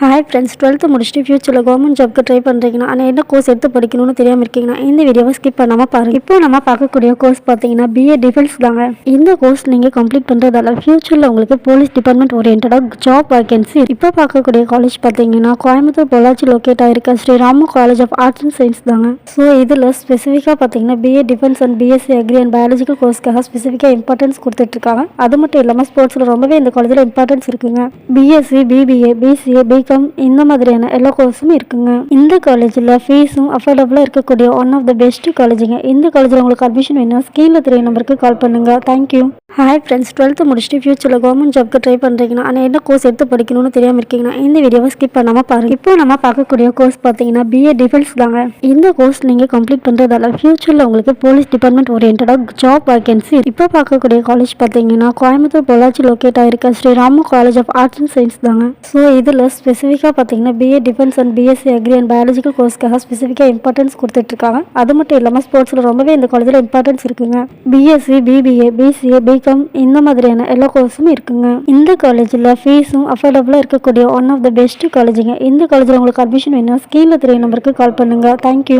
Hi friends, 12th முடிச்சுட்டு ஃபியூச்சரில் government ஜாப்க்கு ட்ரை பண்ணுறீங்கன்னா ஆனால் என்ன கோர்ஸ் எடுத்து படிக்கணும்னு தெரியாமல் இருக்கீங்கன்னா இந்த வீடியோவை ஸ்கிப் பண்ணாமல் பாருங்கள். இப்போ நம்ம பார்க்கக்கூடிய கோர்ஸ் பார்த்தீங்கன்னா பிஏ டிஃபென்ஸ் தாங்க. இந்த கோர்ஸ் நீங்கள் கம்ப்ளீட் பண்ணுறதால ஃபியூச்சரில் உங்களுக்கு போலீஸ் டிபார்ட்மெண்ட் ஓரியன்டாக ஜாப் வேகன்சி. இப்போ பார்க்கக்கூடிய காலேஜ் பார்த்தீங்கன்னா கோயம்புத்தூர் பொள்ளாச்சி லொக்கேட் ஆகிருக்க Sriramu college of arts and science தாங்க. ஸோ இதில் ஸ்பெசிஃபிக்காக பார்த்தீங்கன்னா BA defence and BSc agri and biological கோர்ஸ்க்காக ஸ்பெசிஃபிக்காக இம்பார்ட்டன்ஸ் கொடுத்துட்ருக்காங்க. அது மட்டும் இல்லாமல் ஸ்போர்ட்ஸில் ரொம்பவே இந்த காலேஜில் இம்பார்ட்டன்ஸ் இருக்குங்க. பிஎஸ்சி, பிபிஏ, பிசிஏ, இந்த மாதிரியான எல்லா கோர்ஸும் இருக்குங்க. இந்த காலேஜில் ஃபீஸும் அஃபோர்டபுளாக இருக்கக்கூடிய ஒன் ஆஃப் த பெஸ்ட் காலேஜுங்க. இந்த காலேஜில் உங்களுக்கு அட்மிஷன் வேணும், ஸ்க்ரீனில் தெரிய நம்பருக்கு கால் பண்ணுங்க. தேங்க்யூ. ஹாய் ஃப்ரெண்ட்ஸ், 12th முடிச்சுட்டு ஃபியூச்சரில் கவர்மெண்ட் ஜாப்க்கு ட்ரை பண்ணுறீங்கன்னா ஆனால் என்ன கோர்ஸ் எடுத்து படிக்கணும்னு தெரியாமல் இருக்கீங்கன்னா இந்த வீடியோவை ஸ்கிப் பண்ணாமல் பாருங்கள். இப்போ நம்ம பார்க்கக்கூடிய கோர்ஸ் பார்த்தீங்கன்னா பிஏ டிஃபென்ஸ் தாங்க. இந்த கோர்ஸ் நீங்கள் கம்ப்ளீட் பண்ணுறதால ஃபியூச்சரில் உங்களுக்கு போலீஸ் டிபார்ட்மெண்ட் ஓரியன்டாக ஜாப் வேகன்சி. இப்போ பார்க்கக்கூடிய காலேஜ் பார்த்தீங்கன்னா கோயம்புத்தூர் பொள்ளாச்சி லொக்கேட் ஆகிருக்க Sriramu college of arts and science தாங்க. ஸோ இதில் ஸ்பெசிஃபிக்காக பார்த்தீங்கன்னா BA defence and BSc agri and biological கோர்ஸ்க்காக ஸ்பெசிஃபிக்காக இம்பார்ட்டன்ஸ் கொடுத்துட்ருக்காங்க. அது மட்டும் இல்லாமல் ஸ்போர்ட்ஸில் ரொம்பவே இந்த காலேஜில் இம்பார்ட்டன்ஸ் இருக்குங்க. பிஎஸ்சி, பிபிஏ, பிசிஏ, இந்த மாதிரியான எல்லா கோர்ஸும் இருக்குங்க. இந்த காலேஜில் ஃபீஸும் அஃபோர்டபுளாக இருக்கக்கூடிய ஒன் ஆஃப் த பெஸ்ட் காலேஜுங்க. இந்த காலேஜில் உங்களுக்கு அட்மிஷன் வேணும், ஸ்க்ரீனில் தெரிய நம்பருக்கு கால் பண்ணுங்க. தேங்க்யூ.